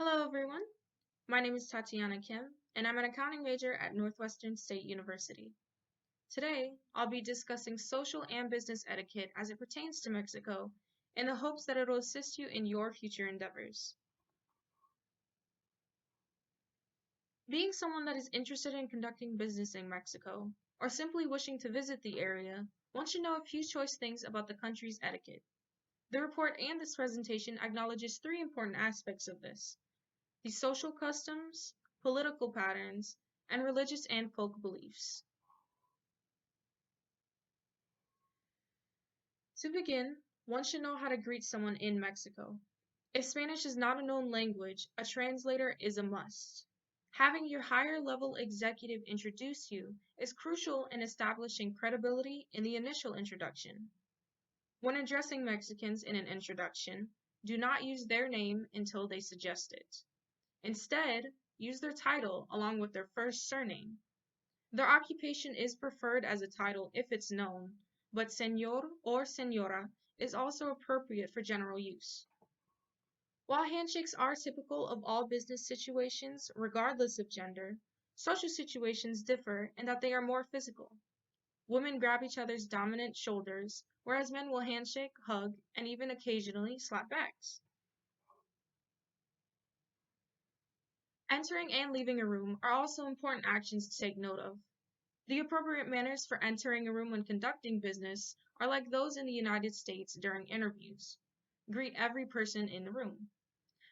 Hello, everyone. My name is Tatiana Kim, and I'm an accounting major at Northwestern State University. Today, I'll be discussing social and business etiquette as it pertains to Mexico in the hopes that it will assist you in your future endeavors. Being someone that is interested in conducting business in Mexico, or simply wishing to visit the area, one should know a few choice things about the country's etiquette. The report and this presentation acknowledges three important aspects of this: the social customs, political patterns, and religious and folk beliefs. To begin, one should know how to greet someone in Mexico. If Spanish is not a known language, a translator is a must. Having your higher level executive introduce you is crucial in establishing credibility in the initial introduction. When addressing Mexicans in an introduction, do not use their name until they suggest it. Instead, use their title along with their first surname. Their occupation is preferred as a title if it's known, but señor or señora is also appropriate for general use. While handshakes are typical of all business situations, regardless of gender, social situations differ in that they are more physical. Women grab each other's dominant shoulders, whereas men will handshake, hug, and even occasionally slap backs. Entering and leaving a room are also important actions to take note of. The appropriate manners for entering a room when conducting business are like those in the United States during interviews. Greet every person in the room.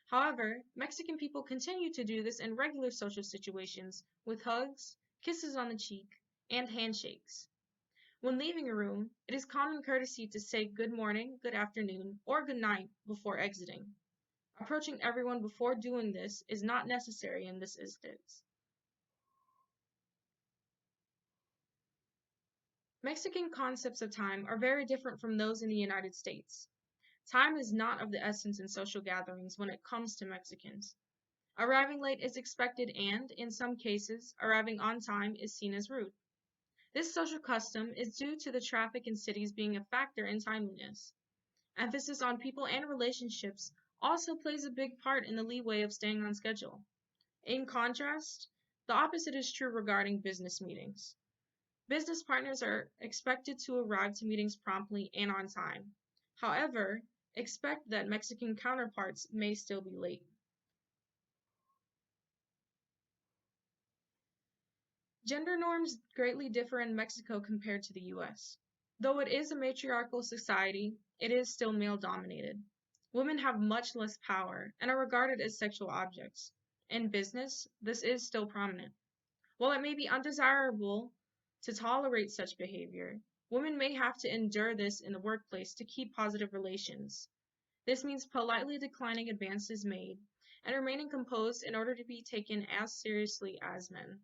However, Mexican people continue to do this in regular social situations with hugs, kisses on the cheek, and handshakes. When leaving a room, it is common courtesy to say good morning, good afternoon, or good night before exiting. Approaching everyone before doing this is not necessary in this instance. Mexican concepts of time are very different from those in the United States. Time is not of the essence in social gatherings when it comes to Mexicans. Arriving late is expected and, in some cases, arriving on time is seen as rude. This social custom is due to the traffic in cities being a factor in timeliness. Emphasis on people and relationships also plays a big part in the leeway of staying on schedule. In contrast, the opposite is true regarding business meetings. Business partners are expected to arrive to meetings promptly and on time. However, expect that Mexican counterparts may still be late. Gender norms greatly differ in Mexico compared to the US. Though it is a matriarchal society, it is still male dominated. Women have much less power and are regarded as sexual objects. In business, this is still prominent. While it may be undesirable to tolerate such behavior, women may have to endure this in the workplace to keep positive relations. This means politely declining advances made and remaining composed in order to be taken as seriously as men.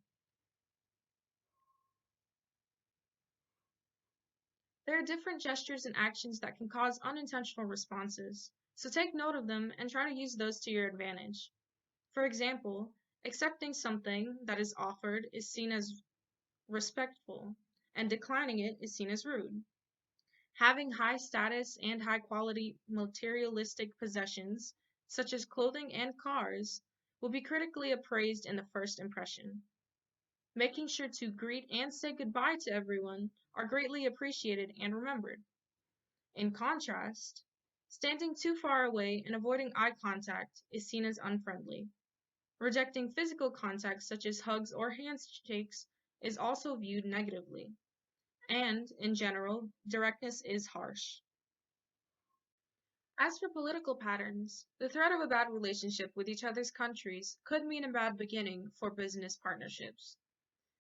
There are different gestures and actions that can cause unintentional responses, so take note of them and try to use those to your advantage. For example, accepting something that is offered is seen as respectful, and declining it is seen as rude. Having high status and high quality materialistic possessions, such as clothing and cars, will be critically appraised in the first impression. Making sure to greet and say goodbye to everyone are greatly appreciated and remembered. In contrast, standing too far away and avoiding eye contact is seen as unfriendly. Rejecting physical contact such as hugs or handshakes is also viewed negatively. And, in general, directness is harsh. As for political patterns, the threat of a bad relationship with each other's countries could mean a bad beginning for business partnerships.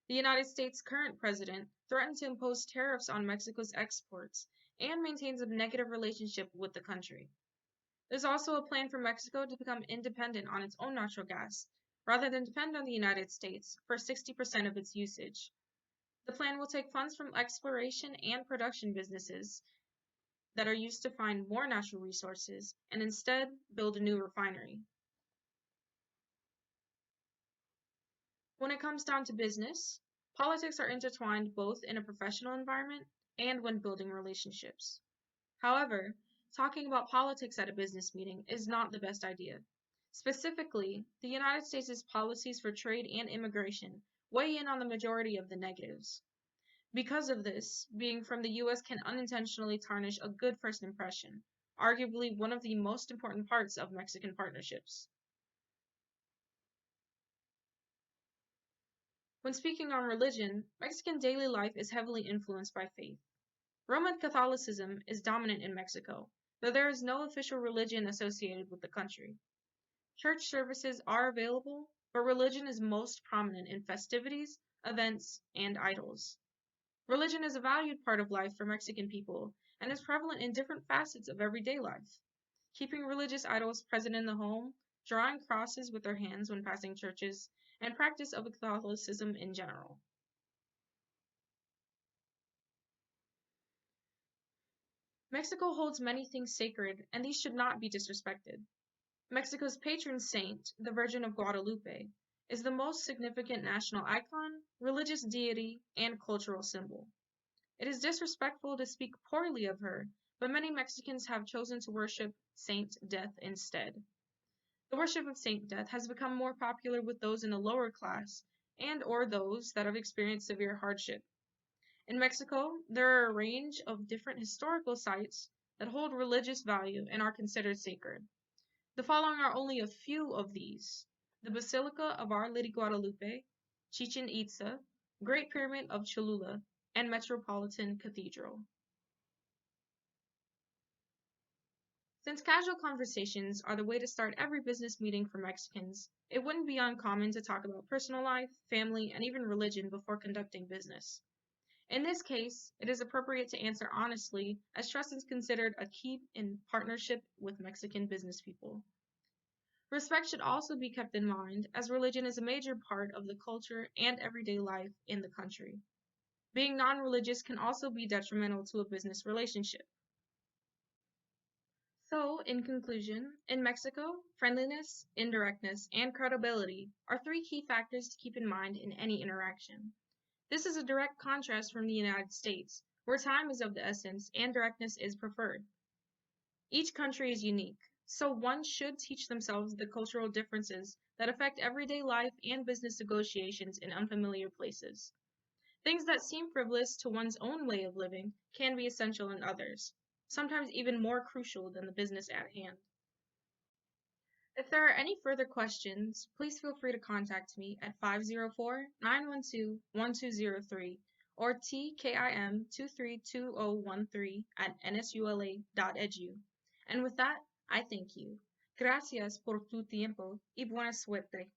The United States' current president threatened to impose tariffs on Mexico's exports and maintains a negative relationship with the country. There's also a plan for Mexico to become independent on its own natural gas, rather than depend on the United States for 60% of its usage. The plan will take funds from exploration and production businesses that are used to find more natural resources and instead build a new refinery. When it comes down to business, politics are intertwined both in a professional environment and when building relationships. However, talking about politics at a business meeting is not the best idea, Specifically, the United States' policies for trade and immigration weigh in on the majority of the negatives. Because of this, being from the US can unintentionally tarnish a good first impression, arguably one of the most important parts of Mexican partnerships. When speaking on religion, Mexican daily life is heavily influenced by faith. Roman Catholicism is dominant in Mexico, though there is no official religion associated with the country. Church services are available, but religion is most prominent in festivities, events, and idols. Religion is a valued part of life for Mexican people and is prevalent in different facets of everyday life. Keeping religious idols present in the home, drawing crosses with their hands when passing churches, and practice of Catholicism in general. Mexico holds many things sacred, and these should not be disrespected. Mexico's patron saint, the Virgin of Guadalupe, is the most significant national icon, religious deity, and cultural symbol. It is disrespectful to speak poorly of her, but many Mexicans have chosen to worship Saint Death instead. The worship of Saint Death has become more popular with those in a lower class and or those that have experienced severe hardship. In Mexico, there are a range of different historical sites that hold religious value and are considered sacred. The following are only a few of these: the Basilica of Our Lady Guadalupe, Chichen Itza, Great Pyramid of Cholula, and Metropolitan Cathedral. Since casual conversations are the way to start every business meeting for Mexicans, it wouldn't be uncommon to talk about personal life, family, and even religion before conducting business. In this case, it is appropriate to answer honestly, as trust is considered a key in partnership with Mexican business people. Respect should also be kept in mind, as religion is a major part of the culture and everyday life in the country. Being non-religious can also be detrimental to a business relationship. So, in conclusion, in Mexico, friendliness, indirectness, and credibility are three key factors to keep in mind in any interaction. This is a direct contrast from the United States, where time is of the essence and directness is preferred. Each country is unique, so one should teach themselves the cultural differences that affect everyday life and business negotiations in unfamiliar places. Things that seem frivolous to one's own way of living can be essential in others, sometimes even more crucial than the business at hand. If there are any further questions, please feel free to contact me at 504-912-1203 or tkim232013@nsula.edu. And with that, I thank you. Gracias por tu tiempo y buena suerte.